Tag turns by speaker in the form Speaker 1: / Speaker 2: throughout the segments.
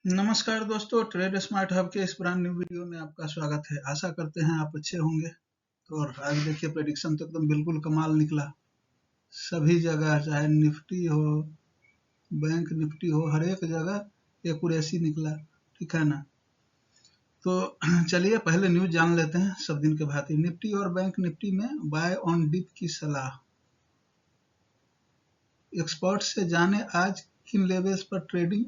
Speaker 1: नमस्कार दोस्तों, trade smart hub के इस ब्रांड न्यू वीडियो में आपका स्वागत है। आशा करते हैं आप अच्छे होंगे। तो और आज देखिए प्रेडिक्शन तो एकदम बिल्कुल कमाल निकला। सभी जगह चाहे निफ्टी हो, बैंक निफ्टी हो, हर एक जगह एक्यूरेसी निकला। ठीक है ना। तो चलिए पहले न्यूज जान लेते हैं। सब दिन के भांति निफ्टी और बैंक निफ्टी में बाय ऑन डिप की सलाह। एक्सपर्ट से जाने आज किन लेवल्स पर ट्रेडिंग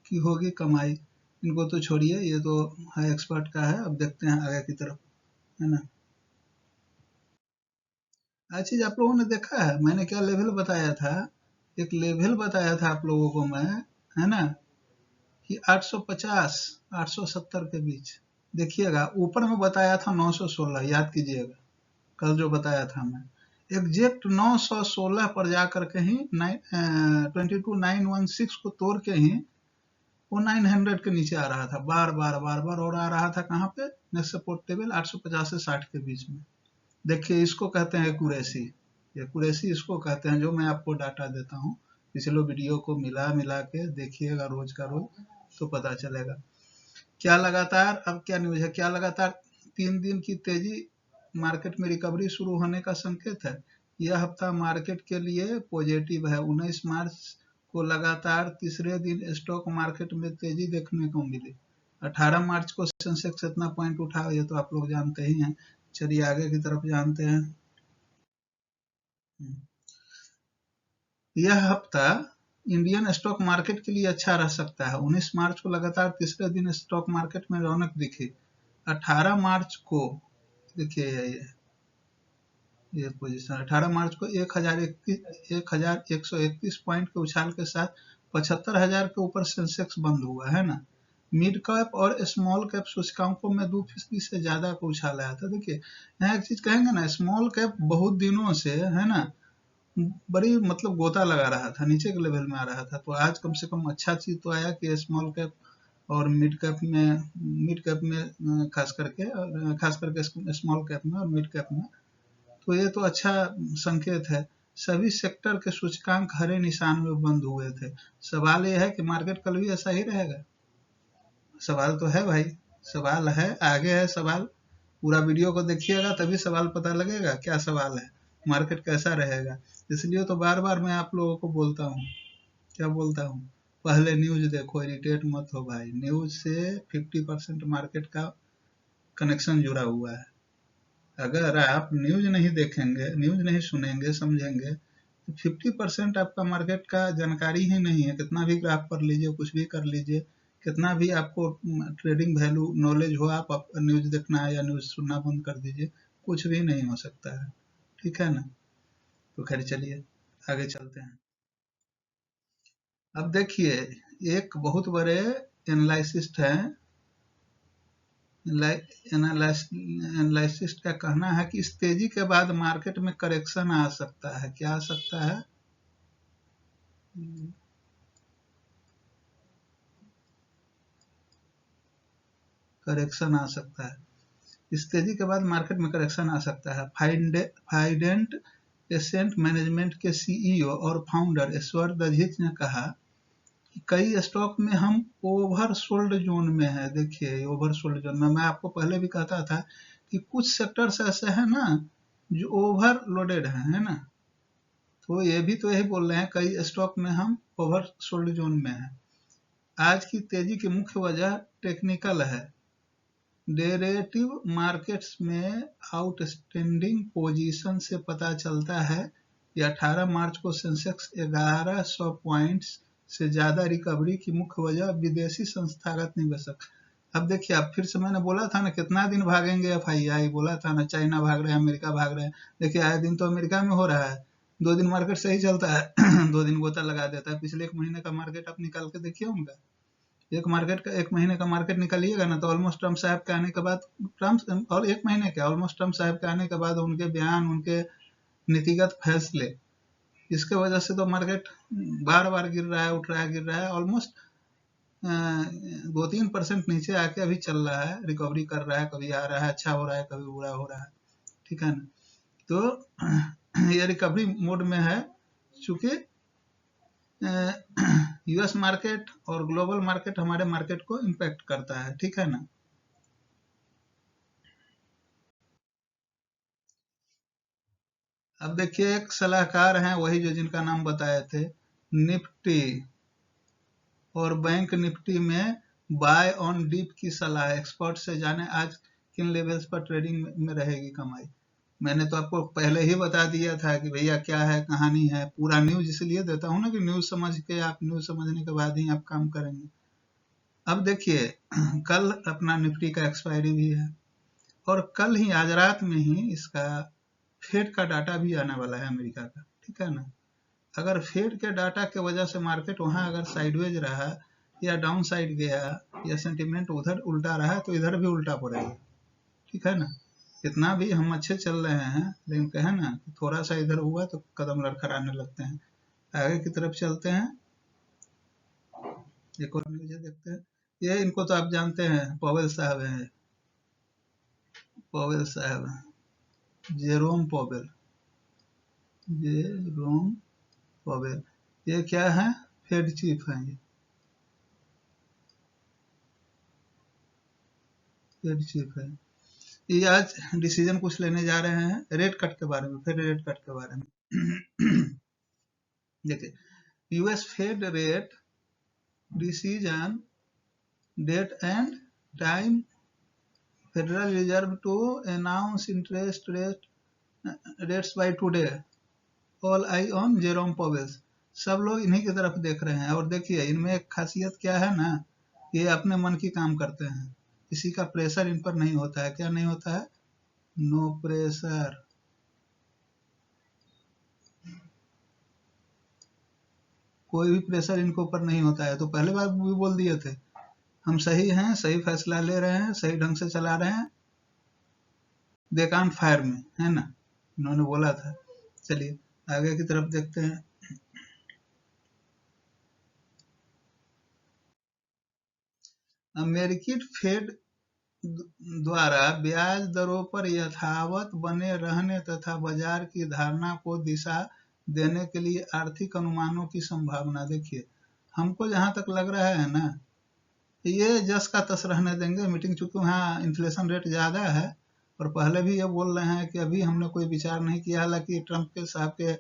Speaker 1: की होगी कमाई। इनको तो छोड़िए, ये तो है एक्सपर्ट का है। अब देखते हैं आगे की तरफ, है ना। आज चीज आप लोगों ने देखा है, मैंने क्या लेवल बताया था। एक लेवल बताया था आप लोगों को मैं, है ना, कि 850 870 के बीच। देखिएगा ऊपर में बताया था 916, याद कीजिएगा कल जो बताया था मैं। एग्जैक्ट 916 पर जाकर के ही 22916 को तोड़ के ही वो 900 के नीचे आ रहा था, बार बार बार बार, और आ रहा था कहाँ पे, नेक्स्ट सपोर्ट टेबल 850 से 60 के बीच में। देखिए इसको कहते हैं एक्यूरेसी। एक्यूरेसी इसको कहते हैं, जो मैं आपको डाटा देता हूँ पिछले वीडियो को मिला मिला के देखिएगा रोज का रोज, तो पता चलेगा। क्या लगातार, अब क्या न्यूज है, क्या लगातार 3 दिन की तेजी मार्केट में रिकवरी शुरू होने का संकेत है। यह हफ्ता मार्केट के लिए पॉजिटिव है। 19 मार्च को लगातार तीसरे दिन स्टॉक मार्केट में तेजी देखने को मिली। 18 मार्च को सेंसेक्स इतना पॉइंट उठा, ये तो आप लोग जानते ही हैं। चलिए आगे की तरफ जानते हैं। यह हफ्ता इंडियन स्टॉक मार्केट के लिए अच्छा रह सकता है। 19 मार्च को लगातार तीसरे दिन स्टॉक मार्केट में रौनक दिखी। 18 मार्च को देखिए ये पोजीशन 18 मार्च को 1131 पॉइंट के उछाल के साथ 75,000 के ऊपर सेंसेक्स बंद हुआ, है ना। मिड कैप और स्मॉल कैप सूचकांकों में 2% से ज्यादा का उछाल आया था। देखिए यहाँ एक चीज कहेंगे ना, स्मॉल कैप बहुत दिनों से, है ना, बड़ी मतलब गोता लगा रहा था, नीचे के लेवल में आ रहा था। तो आज कम से कम अच्छा चीज तो आया कि स्मॉल कैप और मिड कैप में खास करके स्मॉल कैप में और मिड कैप में, तो ये तो अच्छा संकेत है। सभी सेक्टर के सूचकांक हरे निशान में बंद हुए थे। सवाल यह है कि मार्केट कल भी ऐसा ही रहेगा। सवाल तो है भाई, सवाल है, आगे है सवाल। पूरा वीडियो को देखिएगा तभी सवाल पता लगेगा क्या सवाल है, मार्केट कैसा रहेगा। इसलिए तो बार बार मैं आप लोगों को बोलता हूँ, क्या बोलता हूँ, पहले न्यूज देखो, इरिटेट मत हो भाई। न्यूज से 50% मार्केट का कनेक्शन जुड़ा हुआ है। अगर आप न्यूज नहीं देखेंगे, न्यूज नहीं सुनेंगे, समझेंगे, तो 50% आपका मार्केट का जानकारी ही नहीं है। कितना भी ग्राफ कर लीजिए, कुछ भी कर लीजिए, कितना भी आपको ट्रेडिंग वैल्यू नॉलेज हो, आप न्यूज देखना है या न्यूज सुनना बंद कर दीजिए, कुछ भी नहीं हो सकता है। ठीक है ना। तो खैर चलिए आगे चलते हैं। अब देखिए एक बहुत बड़े एनालिसिस्ट हैं, एनालिसिस्ट का कहना है कि इस तेजी के बाद मार्केट में करेक्शन आ सकता है। क्या आ सकता है? करेक्शन आ सकता है। इस तेजी के बाद मार्केट में करेक्शन आ सकता है। फाइडेंट एसेंट मैनेजमेंट के सीईओ और फाउंडर ईश्वर दधीच ने कहा कि कई स्टॉक में हम ओवर सोल्ड जोन में है। देखिए ओवर सोल्ड जोन में, मैं आपको पहले भी कहता था कि कुछ सेक्टर्स ऐसे हैं ना जो ओवरलोडेड है ना। तो ये भी तो यही बोल रहे हैं, कई स्टॉक में हम ओवर सोल्ड जोन में हैं। आज की तेजी की मुख्य वजह टेक्निकल है। डेरिवेटिव मार्केट्स में आउटस्टैंडिंग पोजीशन से पता चलता है कि 18 मार्च को सेंसेक्स 1100 पॉइंट्स से ज्यादा रिकवरी की मुख्य वजह विदेशी संस्थागत निवेशक। अब देखिए, अब फिर से मैंने बोला था ना, कितना दिन भागेंगे एफआईआई, बोला था ना, चाइना भाग रहे हैं, अमेरिका भाग रहे हैं। देखिए आए दिन तो अमेरिका में हो रहा है। 2 दिन मार्केट सही चलता है 2 दिन गोता लगा देता है। पिछले 1 महीने का मार्केट आप निकाल के देखिए उनका, एक महीने का मार्केट निकालिएगा ना, तो ऑलमोस्ट ट्रम्प साहब के आने के बाद, ट्रम्प और 1 महीने के ऑलमोस्ट ट्रम्प साहब के आने के बाद उनके बयान, उनके नीतिगत फैसले, इसके वजह से तो मार्केट बार बार गिर रहा है, उठ रहा है, गिर रहा है। ऑलमोस्ट 2-3% नीचे आके अभी चल रहा है, रिकवरी कर रहा है, कभी आ रहा है अच्छा हो रहा है, कभी बुरा हो रहा है। ठीक है ना। तो ये रिकवरी मोड में है, चूंकि यूएस मार्केट और ग्लोबल मार्केट हमारे मार्केट को इम्पैक्ट करता है, ठीक है ना। अब देखिए एक सलाहकार हैं वही जो जिनका नाम बताए थे, निफ्टी और बैंक निफ्टी में बाय ऑन डिप की सलाह, एक्सपर्ट से जाने आज किन लेवल्स पर ट्रेडिंग में रहेगी कमाई। मैंने तो आपको पहले ही बता दिया था कि भैया क्या है कहानी है, पूरा न्यूज इसलिए देता हूँ ना कि न्यूज समझ के आप न्यूज समझने के बाद ही आप काम करेंगे। अब देखिए कल अपना निफ्टी का एक्सपायरी भी है और कल ही आज रात में ही इसका फेड का डाटा भी आने वाला है अमेरिका का, ठीक है ना। अगर फेड के डाटा के वजह से मार्केट वहां अगर साइडवेज रहा या डाउन साइड गया या सेंटिमेंट उधर उल्टा रहा तो इधर भी उल्टा पड़ेगा, ठीक है ना। कितना भी हम अच्छे चल रहे हैं लेकिन कहे ना थोड़ा सा इधर हुआ तो कदम लड़खड़ाने लगते हैं। आगे की तरफ चलते हैं, एक और न्यूज देखते हैं। ये इनको तो आप जानते हैं, पॉवेल साहब हैं, पॉवेल साहब, जेरोम पॉवेल, जेरोम पॉवेल। ये क्या है, फेड चीफ है, ये फेड चीफ है। ये आज डिसीजन कुछ लेने जा रहे हैं रेट कट के बारे में, फिर रेट कट के बारे में। देखिए US Fed rate decision date and time, Federal Reserve to announce interest rates by today, all eyes on Jerome Powell's. सब लोग इन्हीं की तरफ देख रहे हैं। और देखिए इनमें एक खासियत क्या है ना, ये अपने मन की काम करते हैं, किसी का प्रेशर इन पर नहीं होता है। क्या नहीं होता है, नो प्रेशर। कोई भी प्रेशर इनके ऊपर नहीं होता है। तो पहले बार भी बोल दिए थे हम सही हैं, सही फैसला ले रहे हैं, सही ढंग से चला रहे हैं, दे कांट फायर में, है ना, उन्होंने बोला था। चलिए आगे की तरफ देखते हैं। अमेरिकी फेड द्वारा ब्याज दरों पर यथावत बने रहने तथा बाजार की धारणा को दिशा देने के लिए आर्थिक अनुमानों की संभावना। देखिए हमको जहां तक लग रहा है ना, ये जस का तस रहने देंगे मीटिंग, चूंकि वहाँ इन्फ्लेशन रेट ज़्यादा है और पहले भी ये बोल रहे हैं कि अभी हमने कोई विचार नहीं किया, हालांकि ट्रंप के साहब के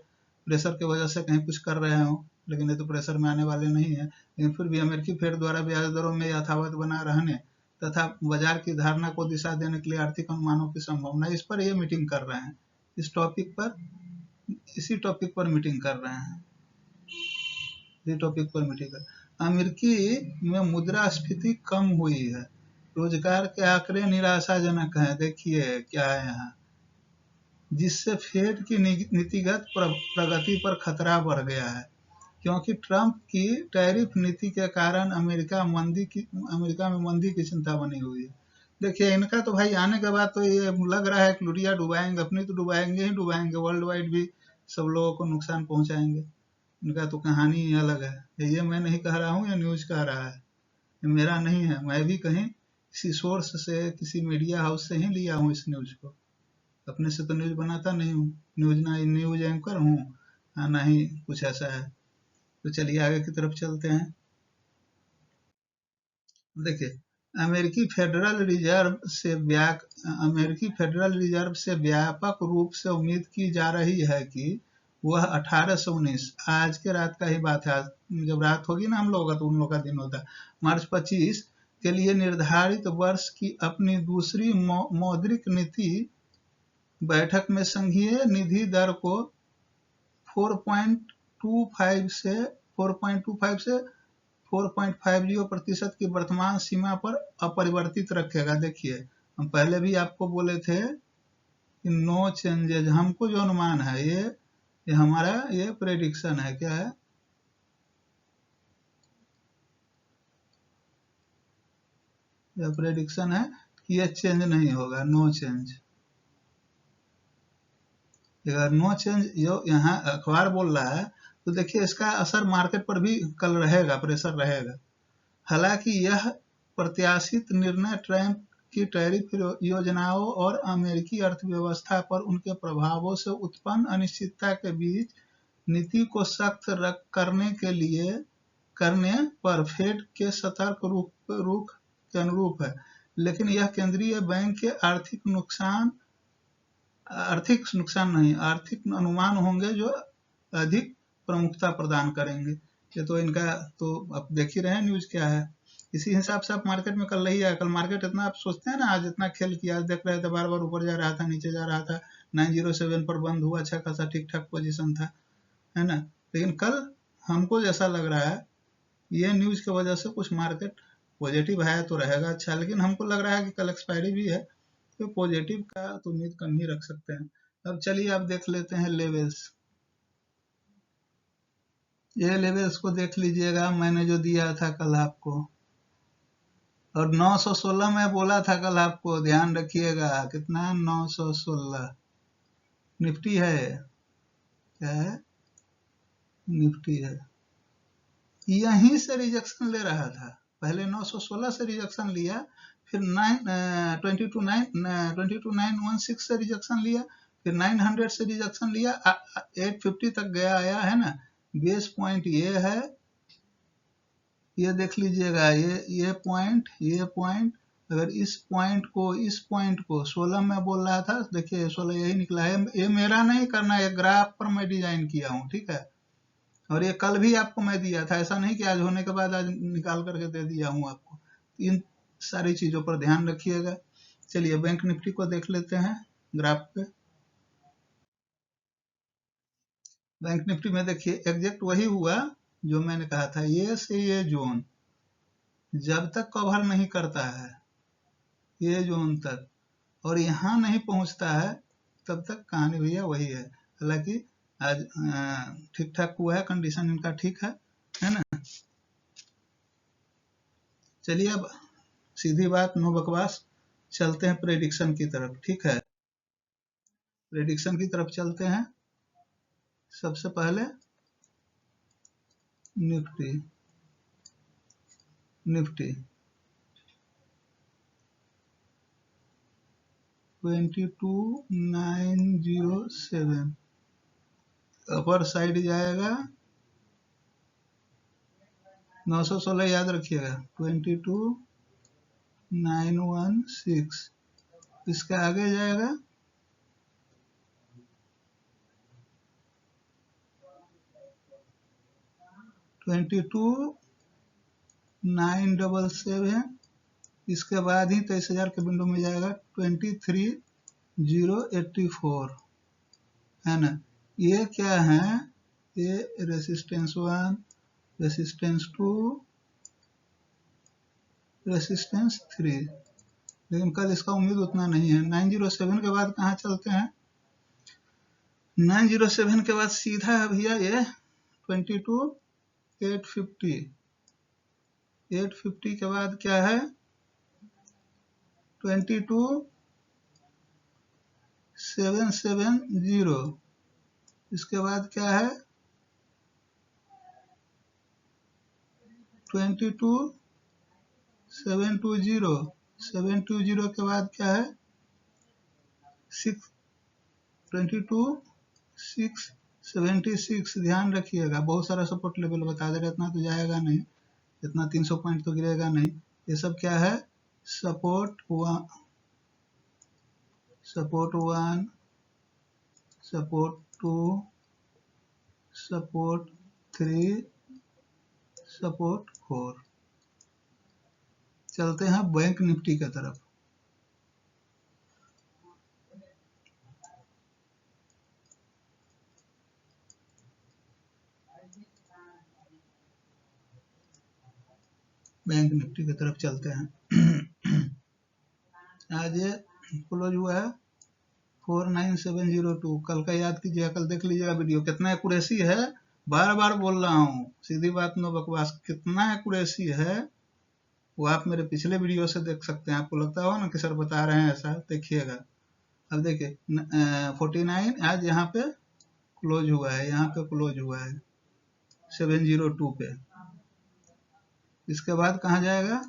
Speaker 1: प्रेशर की वजह से कहीं कुछ कर रहे हो, लेकिन ये तो प्रेशर में आने वाले नहीं है। लेकिन फिर भी अमेरिकी फेड द्वारा ब्याज दरों में यथावत बना रहने तथा बाजार की धारणा को दिशा देने के लिए आर्थिक अनुमानों की संभावना, इस पर ये मीटिंग कर रहे हैं, इस टॉपिक पर, इसी टॉपिक पर मीटिंग कर रहे हैं, इसी टॉपिक पर मीटिंग कर। अमेरिकी में मुद्रास्फीति कम हुई है, रोजगार के आंकड़े निराशाजनक हैं। देखिए क्या है यहाँ, जिससे फेड की नीतिगत प्रगति पर खतरा बढ़ गया है, क्योंकि ट्रंप की टैरिफ नीति के कारण अमेरिका में मंदी की चिंता बनी हुई है। देखिए इनका तो भाई आने के बाद तो ये लग रहा है कि लुटिया डुबाएंगे, अपनी तो डुबाएंगे ही डुबाएंगे, वर्ल्ड वाइड भी सब लोगों को नुकसान पहुंचाएंगे। इनका तो कहानी ही अलग है। ये मैं नहीं कह रहा हूँ, ये न्यूज कह रहा है, ये मेरा नहीं है। मैं भी कहीं किसी सोर्स से, किसी मीडिया हाउस से ही लिया हूँ इस न्यूज को, अपने से तो न्यूज बनाता नहीं हूँ, न्यूज ना न्यूज एंकर हूँ ना ही कुछ ऐसा है। तो चलिए आगे की तरफ चलते हैं। देखिए अमेरिकी फेडरल रिजर्व से व्यापक रूप से उम्मीद की जा रही है कि वह 1819, आज के रात का ही बात है, आज जब रात होगी ना हम लोगों का तो उन लोग का दिन होता है, मार्च 25 के लिए निर्धारित वर्ष की अपनी दूसरी मौद्रिक नीति बैठक में संघीय निधि दर को 4.25 से 4.50% की वर्तमान सीमा पर अपरिवर्तित रखेगा। देखिए हम पहले भी आपको बोले थे कि नो चेंजेज, हमको जो अनुमान है ये हमारा ये प्रेडिक्शन है, क्या है, यह प्रेडिक्शन है कि ये चेंज नहीं होगा, नो चेंज। अगर नो चेंज जो यहाँ अखबार बोल रहा है तो देखिए इसका असर मार्केट पर भी कल रहेगा, प्रेशर रहेगा। हालांकि यह प्रत्याशित निर्णय ट्रंप की टैरिफ योजनाओं और अमेरिकी अर्थव्यवस्था पर उनके प्रभावों से उत्पन्न अनिश्चितता के बीच नीति को सख्त करने पर फेड के सतर्क रुख के अनुरूप है, लेकिन यह केंद्रीय बैंक के आर्थिक अनुमान होंगे जो अधिक प्रमुखता प्रदान करेंगे। ये तो इनका तो अब देख ही रहे हैं न्यूज क्या है। इसी हिसाब से आप मार्केट में कल रही है, कल मार्केट इतना आप सोचते हैं ना, आज इतना खेल किया, आज देख रहे थे बार बार ऊपर जा रहा था, नीचे जा रहा था, 907 पर बंद हुआ, अच्छा खासा ठीक ठाक पोजीशन था, है ना। लेकिन कल हमको जैसा लग रहा है ये न्यूज की वजह से कुछ मार्केट पॉजिटिव है तो रहेगा अच्छा, लेकिन हमको लग रहा है कि कल एक्सपायरी भी है तो पॉजिटिव का तो उम्मीद कम ही रख सकते हैं। अब चलिए आप देख लेते हैं लेवल्स। ये लेवल्स को देख लीजिएगा, मैंने जो दिया था कल आपको, और 916 में बोला था कल आपको, ध्यान रखिएगा कितना, 916 निफ्टी है, क्या है, निफ्टी है। यहीं से रिजेक्शन ले रहा था, पहले 916 से रिजेक्शन लिया, फिर 22,916 से रिजेक्शन लिया, फिर 900 से रिजेक्शन लिया, 850 तक गया आया, है ना। बेस पॉइंट ये है, ये देख लीजिएगा, ये पॉइंट, अगर इस पॉइंट को 16 में बोल रहा था, देखिए 16 यही निकला है। ये मेरा नहीं करना, ये ग्राफ पर मैं डिजाइन किया हूँ, ठीक है। और ये कल भी आपको मैं दिया था, ऐसा नहीं कि आज होने के बाद आज निकाल करके दे दिया हूँ आपको। इन सारी चीजों पर ध्यान रखिएगा। चलिए बैंक निफ्टी को देख लेते हैं ग्राफ पे। बैंक निफ्टी में देखिए एग्जैक्ट वही हुआ जो मैंने कहा था, ये से ये जोन जब तक कवर नहीं करता है ये जोन तक और यहाँ नहीं पहुंचता है तब तक कहानी भैया वही है। हालांकि आज ठीक ठाक हुआ है, कंडीशन इनका ठीक है ना। चलिए अब सीधी बात, नो बकवास, चलते हैं प्रेडिक्शन की तरफ, ठीक है। प्रेडिक्शन की तरफ चलते हैं। सबसे पहले निफ्टी 22,907 अपर साइड जाएगा, 916 याद रखिएगा, 22,916, इसका आगे जाएगा 22,977, इसके बाद ही 23,000 के विंडो में जाएगा 23,084, है ना। ये क्या है, ये रेसिस्टेंस 1, रेसिस्टेंस 2, रेसिस्टेंस 3, लेकिन कल इसका उम्मीद उतना नहीं है। 907 के बाद कहाँ चलते हैं, 907 के बाद सीधा है भैया ये 22,850, 850 के बाद क्या है 22,770, इसके बाद क्या है 22,720, 720 के बाद क्या है 22,676। ध्यान रखिएगा, बहुत सारा सपोर्ट लेवल बता दे रहे, इतना तो जाएगा नहीं, इतना 300 पॉइंट तो गिरेगा नहीं। ये सब क्या है, support 1, support 1, support 2, support 3, support 4। चलते हैं बैंक निफ्टी की तरफ। बैंक निफ्टी की तरफ चलते हैं। आज ये क्लोज हुआ है 49702, कल का याद कीजिएगा, कल देख लीजिएगा वीडियो, कितना एक्यूरेसी है, बार बार बोल रहा हूँ, सीधी बात नो बकवास, कितना एक्यूरेसी है वो आप मेरे पिछले वीडियो से देख सकते हैं। आपको लगता होगा ना कि सर बता रहे हैं ऐसा, देखिएगा। अब देखिए 49 आज यहाँ पे क्लोज हुआ है, यहाँ पे क्लोज हुआ है 702 पे, इसके बाद कहाँ जाएगा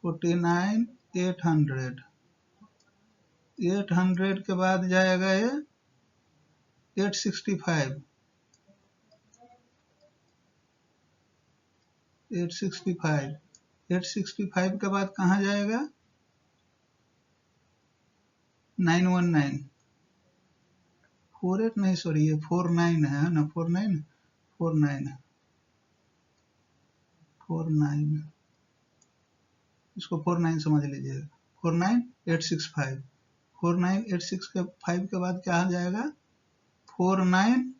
Speaker 1: 49,800, 800 के बाद जाएगा ये 865 865 के बाद कहाँ जाएगा? 919 48 नहीं, सॉरी ये 49 है ना, 49 इसको 49 समझ लीजिएगा। 49865 49865 के बाद क्या आ जाएगा? 49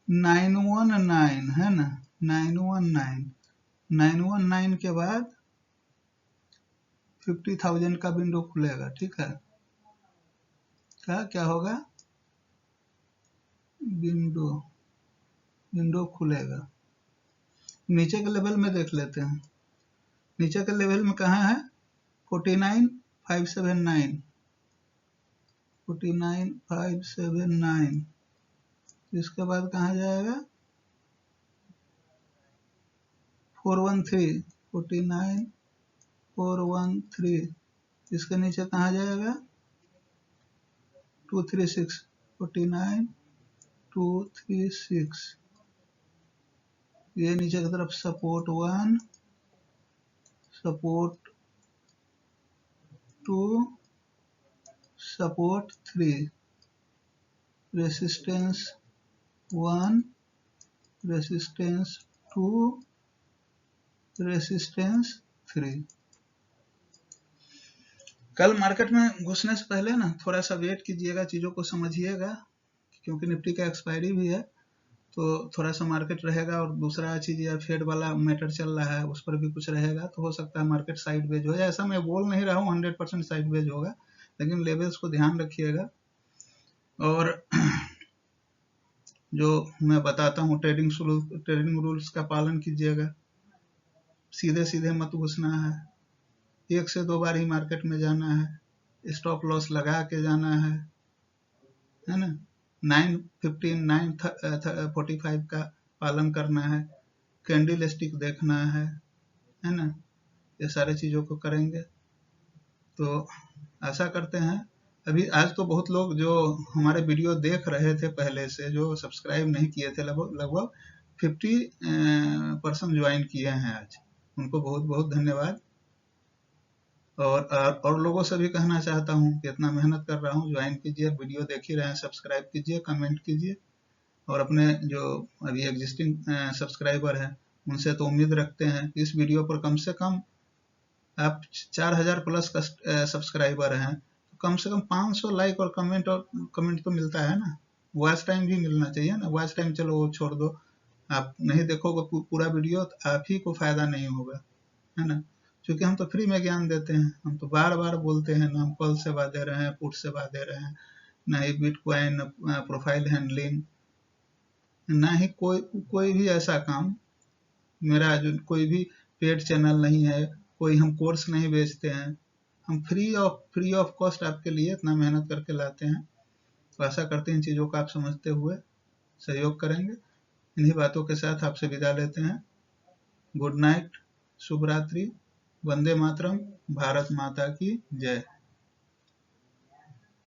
Speaker 1: 919 है ना, 919 के बाद 50,000 का विंडो खुलेगा। ठीक है, क्या होगा? विंडो खुलेगा। नीचे के लेवल में देख लेते हैं। नीचे के लेवल में कहाँ है? 49579 इसके बाद कहाँ जाएगा? 413 49413 इसके नीचे कहाँ जाएगा? 236 49236 ये नीचे की तरफ support 1 support 2 support 3 resistance 1 resistance 2 resistance 3। कल मार्केट में घुसने से पहले ना थोड़ा सा वेट कीजिएगा, चीज़ों को समझिएगा, क्योंकि निफ्टी का एक्सपायरी भी है तो थोड़ा सा मार्केट रहेगा। और दूसरा चीज़ या फेड वाला मैटर चल रहा है, उस पर भी कुछ रहेगा, तो हो सकता है मार्केट साइडवेज हो जाए। ऐसा मैं बोल नहीं रहा हूँ 100% साइडवेज होगा, लेकिन लेवल्स को ध्यान रखिएगा। और जो मैं बताता हूँ ट्रेडिंग रूल्स का पालन कीजिएगा। सीधे सीधे मत घुसना है, 1 से 2 बार ही मार्केट में जाना है, स्टॉप लॉस लगा के जाना है ना। 915 945 का पालन करना है, कैंडल स्टिक देखना है ना। ये सारे चीज़ों को करेंगे तो आशा करते हैं। अभी आज तो बहुत लोग जो हमारे वीडियो देख रहे थे पहले से, जो सब्सक्राइब नहीं किए थे, लगभग 50% ज्वाइन किए हैं आज, उनको बहुत बहुत धन्यवाद। और लोगों से भी कहना चाहता हूँ कि इतना मेहनत कर रहा हूँ, ज्वाइन कीजिए, वीडियो देख ही रहे हैं, सब्सक्राइब कीजिए, कमेंट कीजिए। और अपने जो अभी एग्जिस्टिंग सब्सक्राइबर हैं उनसे तो उम्मीद रखते हैं कि इस वीडियो पर कम से कम आप 4000 प्लस का सब्सक्राइबर हैं तो कम से कम 500 लाइक और कमेंट तो मिलता है ना। वॉच टाइम भी मिलना चाहिए ना। वॉच टाइम चलो वो छोड़ दो, आप नहीं देखोगे पूरा वीडियो तो आप ही को फायदा नहीं होगा, है ना। क्योंकि हम तो फ्री में ज्ञान देते हैं, हम तो बार बार बोलते हैं ना, हम कॉल सेवा दे रहे हैं, पुट सेवा दे रहे हैं, ना ही बिटकॉइन प्रोफाइल हैंडलिंग, ना ही कोई भी ऐसा काम। मेरा जो कोई भी पेड चैनल नहीं है, कोई हम कोर्स नहीं बेचते हैं, हम फ्री ऑफ कॉस्ट आपके लिए इतना मेहनत करके लाते हैं। तो आशा करते हैं इन चीज़ों को आप समझते हुए सहयोग करेंगे। इन्हीं बातों के साथ आपसे विदा लेते हैं। गुड नाइट, शुभ रात्रि, वंदे मातरम, भारत माता की जय।